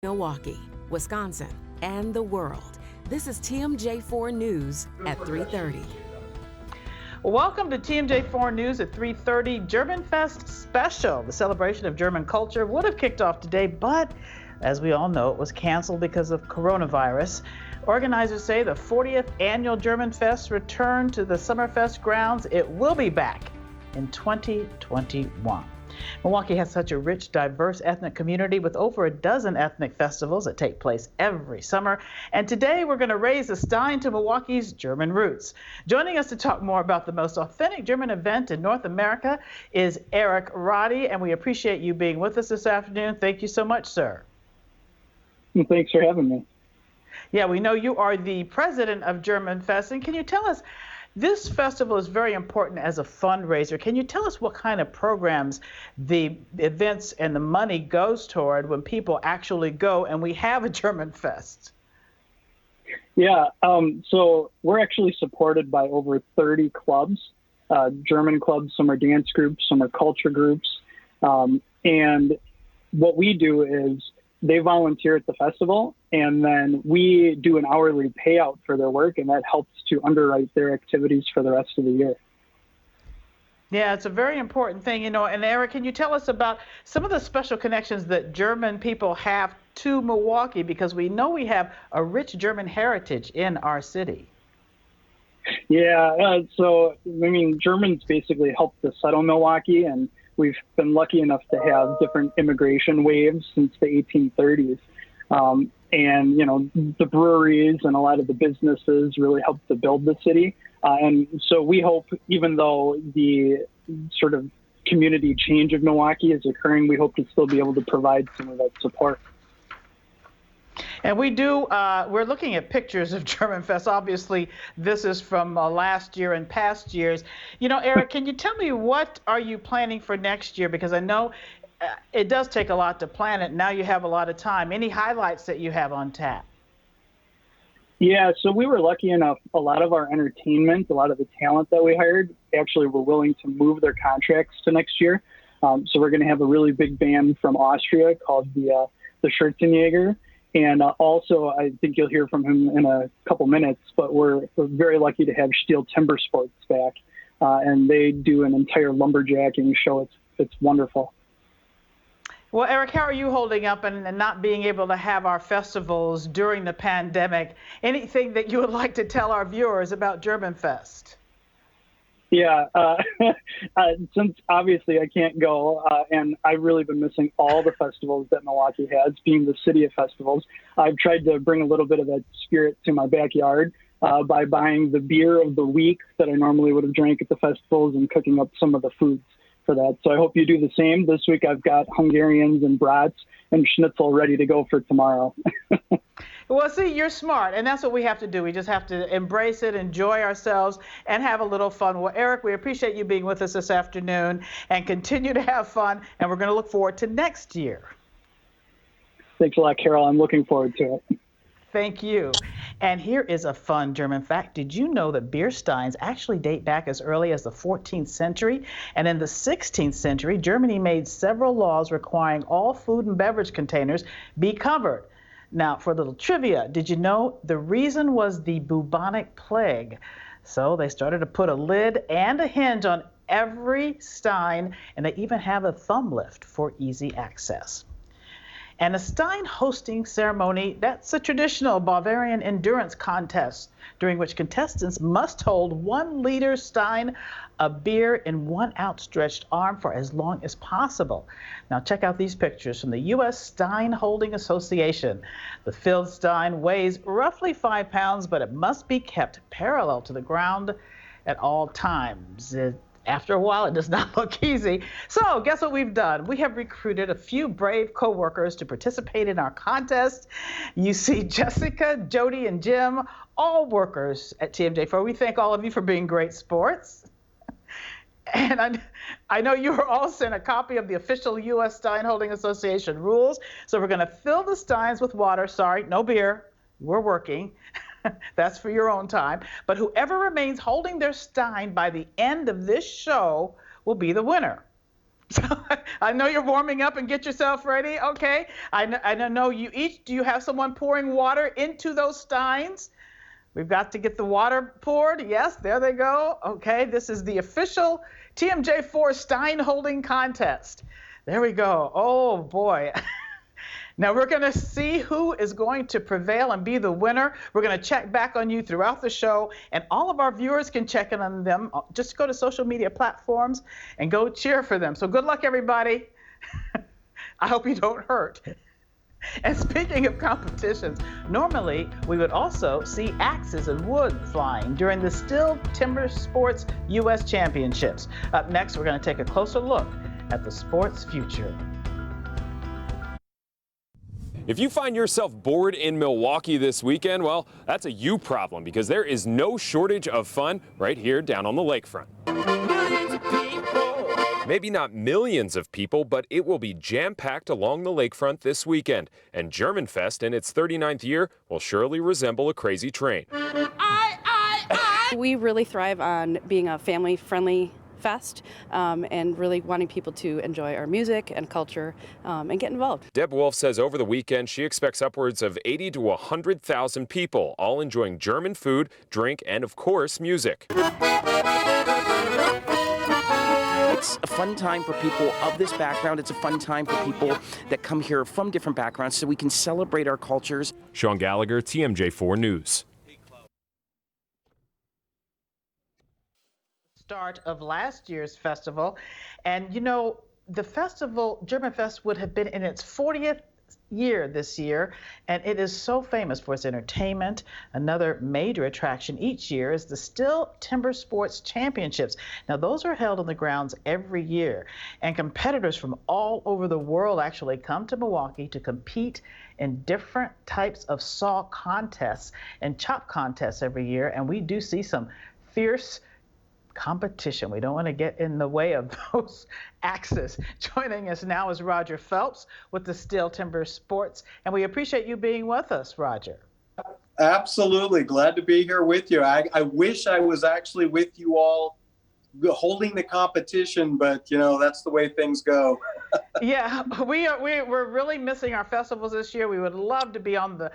Milwaukee, Wisconsin, and the world. This is TMJ4 News at 3:30. Welcome to TMJ4 News at 3:30. German Fest special. The celebration of German culture would have kicked off today, but as we all know, it was canceled because of coronavirus. Organizers say the 40th annual German Fest returned to the Summerfest grounds. It will be back in 2021. Milwaukee has such a rich, diverse ethnic community with over a dozen ethnic festivals that take place every summer. And today we're going to raise the STEIN to Milwaukee's German roots. Joining us to talk more about the most authentic German event in North America is Eric Roddy, and we appreciate you being with us this afternoon. Thank you so much, sir. Well, thanks for having me. Yeah, we know you are the president of German Fest, and can you tell us, this festival is very important as a fundraiser. Can you tell us what kind of programs the events and the money goes toward when people actually go and we have a German Fest? Yeah, so we're actually supported by over 30 clubs, German clubs. Some are dance groups, some are culture groups. And what we do is they volunteer at the festival, and then we do an hourly payout for their work, and that helps to underwrite their activities for the rest of the year. Yeah, it's a very important thing, you know. And Eric, can you tell us about some of the special connections that German people have to Milwaukee? Because we know we have a rich German heritage in our city. Yeah, so, I mean, Germans basically helped to settle Milwaukee, and we've been lucky enough to have different immigration waves since the 1830s. And, you know, the breweries and a lot of the businesses really helped to build the city. And so we hope, even though the sort of community change of Milwaukee is occurring, we hope to still be able to provide some of that support. And we do, we're looking at pictures of German Fest. Obviously, this is from last year and past years. You know, Eric, can you tell me what are you planning for next year? Because I know it does take a lot to plan it. Now you have a lot of time. Any highlights that you have on tap? Yeah, so we were lucky enough, a lot of our entertainment, a lot of the talent that we hired actually were willing to move their contracts to next year. So we're going to have a really big band from Austria called the Schürzenjäger. And also, I think you'll hear from him in a couple minutes, but we're very lucky to have STIHL TIMBERSPORTS back. And they do an entire lumberjacking show. It's wonderful. Well, Eric, how are you holding up and not being able to have our festivals during the pandemic? Anything that you would like to tell our viewers about German Fest? Yeah, since obviously I can't go, and I've really been missing all the festivals that Milwaukee has, being the city of festivals, I've tried to bring a little bit of that spirit to my backyard by buying the beer of the week that I normally would have drank at the festivals and cooking up some of the foods for that. So I hope you do the same. This week I've got Hungarians and brats and schnitzel ready to go for tomorrow. Well, see, you're smart, and that's what we have to do. We just have to embrace it, enjoy ourselves, and have a little fun. Well, Eric, we appreciate you being with us this afternoon, and continue to have fun, and we're going to look forward to next year. Thanks a lot, Carol. I'm looking forward to it. Thank you. And here is a fun German fact. Did you know that beer steins actually date back as early as the 14th century? And in the 16th century, Germany made several laws requiring all food and beverage containers be covered. Now, for a little trivia, did you know the reason was the bubonic plague? So they started to put a lid and a hinge on every stein, and they even have a thumb lift for easy access. And a STEIN hosting ceremony, that's a traditional Bavarian endurance contest during which contestants must hold 1 liter stein of beer in one outstretched arm for as long as possible. Now check out these pictures from the U.S. Stein Holding Association. The filled stein weighs roughly 5 pounds, but it must be kept parallel to the ground at all times. After a while, it does not look easy. So guess what we've done? We have recruited a few brave co-workers to participate in our contest. You see Jessica, Jody, and Jim, all workers at TMJ4. We thank all of you for being great sports. And I know you were all sent a copy of the official U.S. Stein Holding Association rules. So we're going to fill the steins with water. Sorry, no beer. We're working. That's for your own time. But whoever remains holding their stein by the end of this show will be the winner. So I know you're warming up and get yourself ready. Okay. I know you each. Do you have someone pouring water into those steins? We've got to get the water poured. Yes, there they go. Okay, this is the official TMJ4 Stein holding contest. There we go. Oh boy. Now we're going to see who is going to prevail and be the winner. We're going to check back on you throughout the show, and all of our viewers can check in on them. Just go to social media platforms and go cheer for them. So good luck, everybody. I hope you don't hurt. And speaking of competitions, normally we would also see axes and wood flying during the STIHL TIMBERSPORTS U.S. Championships. Up next, we're going to take a closer look at the sport's future. If you find yourself bored in Milwaukee this weekend, well, that's a you problem, because there is no shortage of fun right here down on the lakefront. Maybe not millions of people, but it will be jam-packed along the lakefront this weekend. And Germanfest in its 39th year will surely resemble a crazy train. We really thrive on being a family-friendly fest and really wanting people to enjoy our music and culture and get involved. Deb Wolf says over the weekend she expects upwards of 80 to 100,000 people, all enjoying German food, drink, and of course, music. It's a fun time for people of this background. It's a fun time for people that come here from different backgrounds so we can celebrate our cultures. SHAUN Gallagher, TMJ4 News. Start of last year's festival, and you know, the festival, Germanfest, would have been in its 40th year this year, and it is so famous for its entertainment. Another major attraction each year is the STIHL TIMBERSPORTS Championships. Now, those are held on the grounds every year, and competitors from all over the world actually come to Milwaukee to compete in different types of saw contests and chop contests every year, and we do see some fierce competition. We don't want to get in the way of those axes. Joining us now is Roger Phelps with the STIHL TIMBERSPORTS, and we appreciate you being with us, Roger. Absolutely. Glad to be here with you. I wish I was actually with you all holding the competition, but you know, that's the way things go. Yeah, we're really missing our festivals this year. We would love to be on the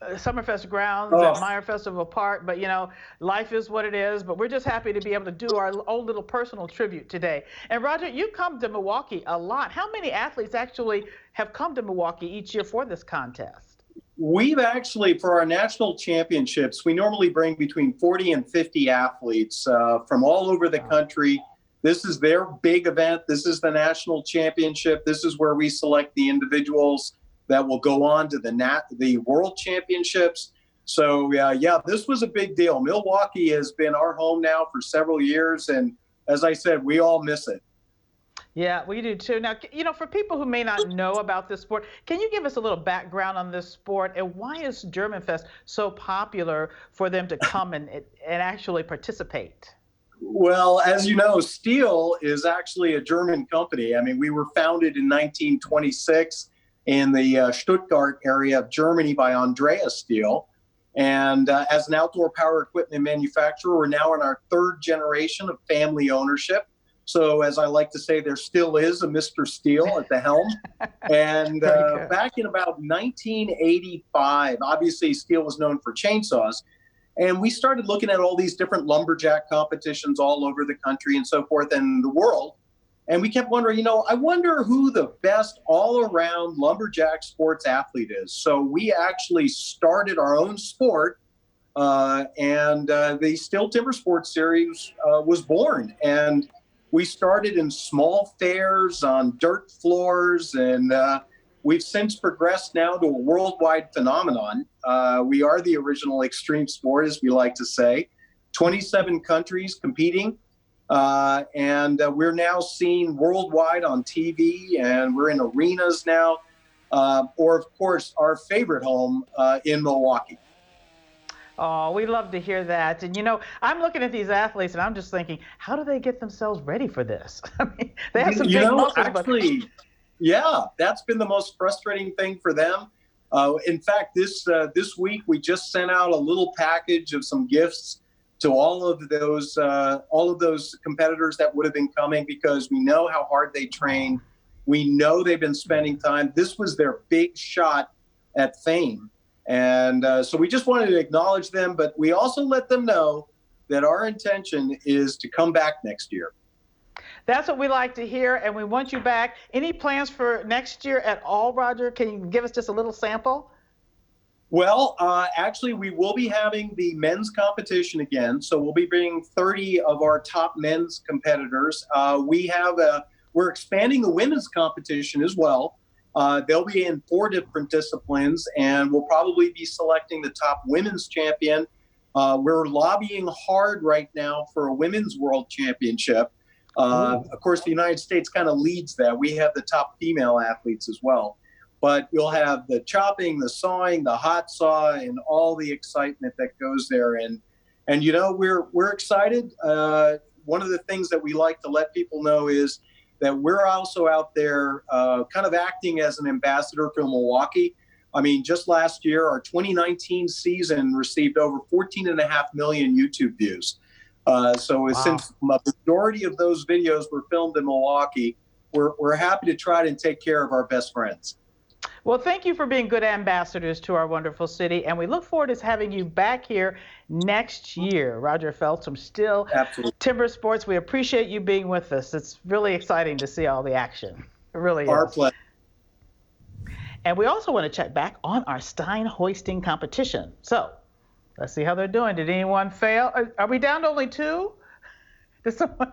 Summerfest grounds at Meyer Festival Park, but you know, life is what it is. But we're just happy to be able to do our own little personal tribute today. And Roger, you come to Milwaukee a lot. How many athletes actually have come to Milwaukee each year for this contest? We've actually, for our national championships, we normally bring between 40 and 50 athletes from all over the country. This is their big event. This is the national championship. This is where we select the individuals that will go on to the world championships. So yeah, this was a big deal. Milwaukee has been our home now for several years, and as I said, we all miss it. Yeah, we do too. Now, you know, for people who may not know about this sport, can you give us a little background on this sport, and why is Germanfest so popular for them to come and actually participate? Well, as you know, STIHL is actually a German company. I mean, we were founded in 1926 in the Stuttgart area of Germany by Andreas STIHL. And as an outdoor power equipment manufacturer, we're now in our third generation of family ownership. So as I like to say, there still is a Mr. STIHL at the helm. And back in about 1985, obviously STIHL was known for chainsaws. And we started looking at all these different lumberjack competitions all over the country and so forth and the world. And we kept wondering, you know, I wonder who the best all-around lumberjack sports athlete is. So we actually started our own sport, and the STIHL TIMBERSPORTS series was born. And we started in small fairs on dirt floors, and we've since progressed now to a worldwide phenomenon. We are the original extreme sport, as we like to say. 27 countries competing, and we're now seen worldwide on TV, and we're in arenas now, or of course, our favorite home in Milwaukee. Oh, we love to hear that. And you know, I'm looking at these athletes and I'm just thinking, how do they get themselves ready for this? I mean, they have some big muscles, actually, but... yeah, that's been the most frustrating thing for them. In fact, this week we just sent out a little package of some gifts to all of those competitors that would have been coming, because we know how hard they train. We know they've been spending time. This was their big shot at fame. And so we just wanted to acknowledge them, but we also let them know that our intention is to come back next year. That's what we like to hear, and we want you back. Any plans for next year at all, Roger? Can you give us just a little sample? Well, actually, we will be having the men's competition again. So we'll be bringing 30 of our top men's competitors. We're expanding the women's competition as well. They'll be in 4 different disciplines, and we'll probably be selecting the top women's champion. We're lobbying hard right now for a women's world championship. Of course, the United States kind of leads that. We have the top female athletes as well. But you'll have the chopping, the sawing, the hot saw, and all the excitement that goes there. And you know, we're excited. One of the things that we like to let people know is that we're also out there kind of acting as an ambassador for Milwaukee. I mean, just last year, our 2019 season received over 14.5 million YouTube views. Since a majority of those videos were filmed in Milwaukee, we're happy to try to take care of our best friends. Well, thank you for being good ambassadors to our wonderful city, and we look forward to having you back here next year. Roger Phelps from STIHL, Absolutely. TIMBERSPORTS, we appreciate you being with us. It's really exciting to see all the action. It really is. Our pleasure. And we also want to check back on our STEIN hoisting competition. So let's see how they're doing. Did anyone fail? Are we down to only 2? Did someone?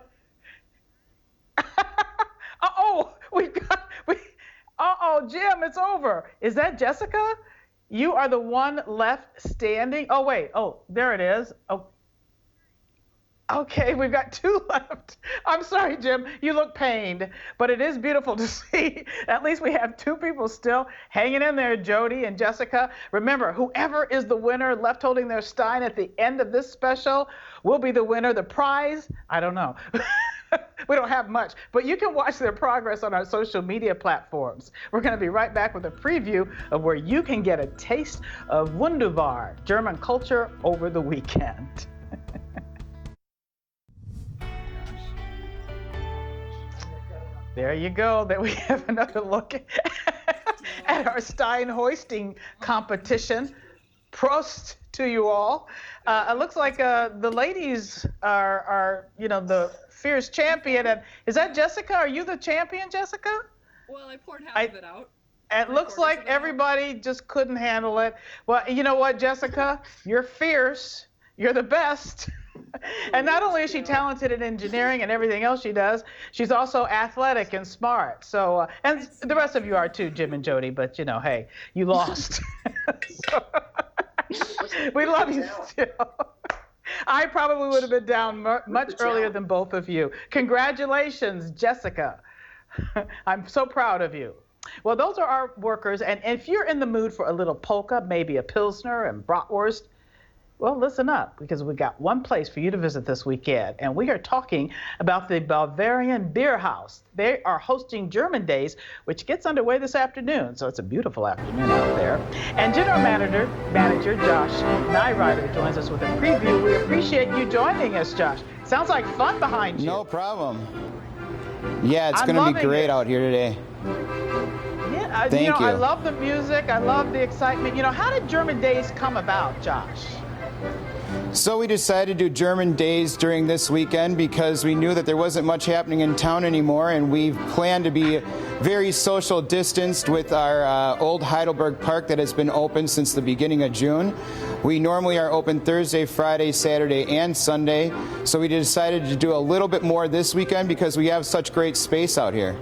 Uh-oh, Jim, it's over. Is that Jessica? You are the one left standing. Oh, wait. Oh, there it is. Oh. Okay, we've got 2 left. I'm sorry, Jim. You look pained, but it is beautiful to see. At least we have 2 people still hanging in there, Jody and Jessica. Remember, whoever is the winner left holding their Stein at the end of this special will be the winner. The prize, I don't know. We don't have much, but you can watch their progress on our social media platforms. We're going to be right back with a preview of where you can get a taste of Wunderbar, German culture, over the weekend. There you go. There we have another look at our Stein hoisting competition. Prost to you all. It looks like the ladies are, you know, the fierce champion. And is that Jessica? Are you the champion, Jessica? Well, I poured half of it out. It looks like everybody just couldn't handle it. Well, you know what, Jessica? You're fierce. You're the best. And not only is she talented in engineering and everything else she does, she's also athletic and smart. So, and the rest of you are too, Jim and Jody, but you know, hey, you lost. We love you still. I probably would have been down much earlier than both of you. Congratulations, Jessica. I'm so proud of you. Well, those are our workers, and if you're in the mood for a little polka, maybe a Pilsner and bratwurst, well, listen up, because we got one place for you to visit this weekend, and we are talking about the Bavarian Beer House. They are hosting German Days, which gets underway this afternoon, so it's a beautiful afternoon out there. And General Manager Josh Nyrider joins us with a preview. We appreciate you joining us, Josh. Sounds like fun behind you. No problem. Yeah, it's going to be great out here today. Yeah, Thank you. I love the music. I love the excitement. You know, how did German Days come about, Josh? So we decided to do German Days during this weekend because we knew that there wasn't much happening in town anymore, and we planned to be very social distanced with our old Heidelberg Park that has been open since the beginning of June. We normally are open Thursday, Friday, Saturday, and Sunday, so we decided to do a little bit more this weekend because we have such great space out here.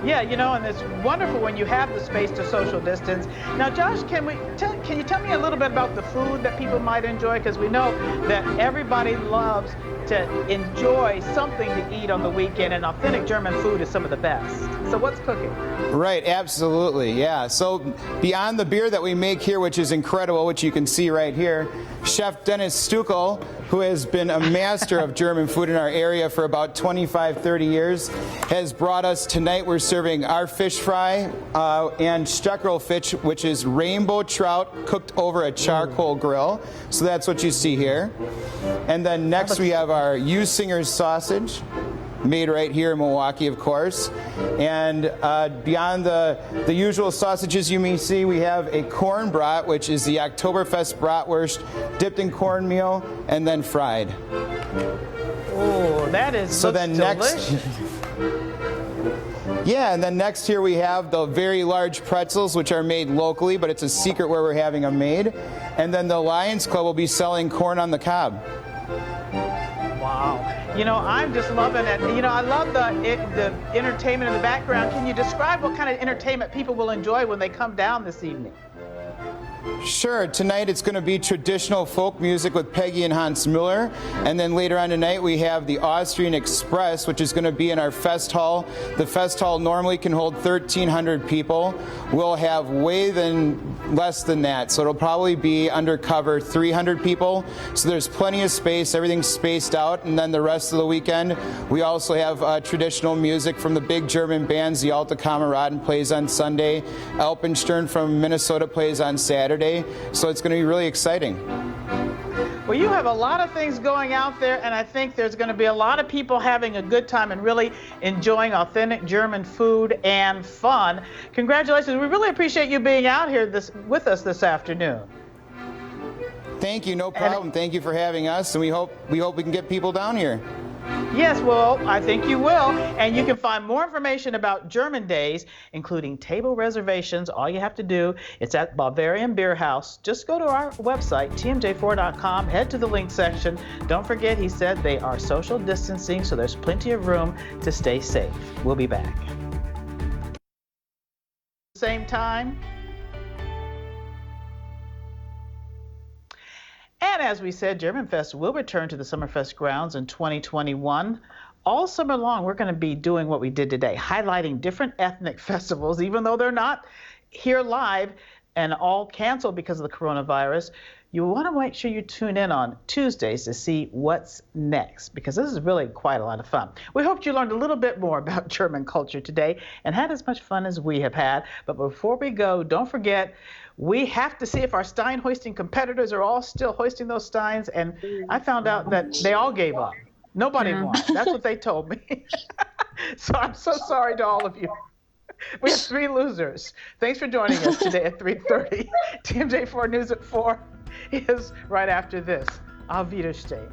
Yeah, you know, and it's wonderful when you have the space to social distance. Now, Josh, can you tell me a little bit about the food that people might enjoy? Because we know that everybody loves to enjoy something to eat on the weekend, and authentic German food is some of the best. So what's cooking? Right, absolutely, yeah. So beyond the beer that we make here, which is incredible, which you can see right here, Chef Dennis STIHL, who has been a master of German food in our area for about 25, 30 years, has brought us tonight. We're serving our fish fry and steckerl fish, which is rainbow trout cooked over a charcoal grill. So that's what you see here. And then next we have our U-Singer's sausage, made right here in Milwaukee, of course. And beyond the usual sausages you may see, we have a corn brat, which is the Oktoberfest bratwurst, dipped in cornmeal and then fried. Oh, that is so then delicious. Yeah, and then next here we have the very large pretzels, which are made locally, but it's a secret where we're having them made. And then the Lions Club will be selling corn on the cob. Wow. You know, I'm just loving it. You know, I love the entertainment in the background. Can you describe what kind of entertainment people will enjoy when they come down this evening? Sure. Tonight it's going to be traditional folk music with Peggy and Hans Müller. And then later on tonight we have the Austrian Express, which is going to be in our Fest Hall. The Fest Hall normally can hold 1,300 people. We'll have less than that. So it'll probably be undercover 300 people. So there's plenty of space. Everything's spaced out. And then the rest of the weekend, we also have traditional music from the big German bands. The Alte Kameraden plays on Sunday. Alpenstern from Minnesota plays on Saturday. So it's going to be really exciting. Well, you have a lot of things going out there, and I think there's going to be a lot of people having a good time and really enjoying authentic German food and fun. Congratulations. We really appreciate you being out here with us this afternoon. Thank you. No problem. Thank you for having us, and we hope we can get people down here. Yes, well, I think you will. And you can find more information about German Days, including table reservations. All you have to do, it's at Bavarian Beer House. Just go to our website, TMJ4.com, head to the link section. Don't forget, he said they are social distancing, so there's plenty of room to stay safe. We'll be back. Same time. And as we said, German Fest will return to the Summerfest grounds in 2021. All summer long, we're going to be doing what we did today, highlighting different ethnic festivals, even though they're not here live and all canceled because of the coronavirus. You want to make sure you tune in on Tuesdays to see what's next, because this is really quite a lot of fun. We hope you learned a little bit more about German culture today and had as much fun as we have had. But before we go, don't forget, we have to see if our Stein hoisting competitors are all still hoisting those Steins, and I found out that they all gave up. Nobody won. That's what they told me. So I'm so sorry to all of you. We have 3 losers. Thanks for joining us today at 3:30. TMJ4 News at 4 is right after this. Auf Wiedersehen.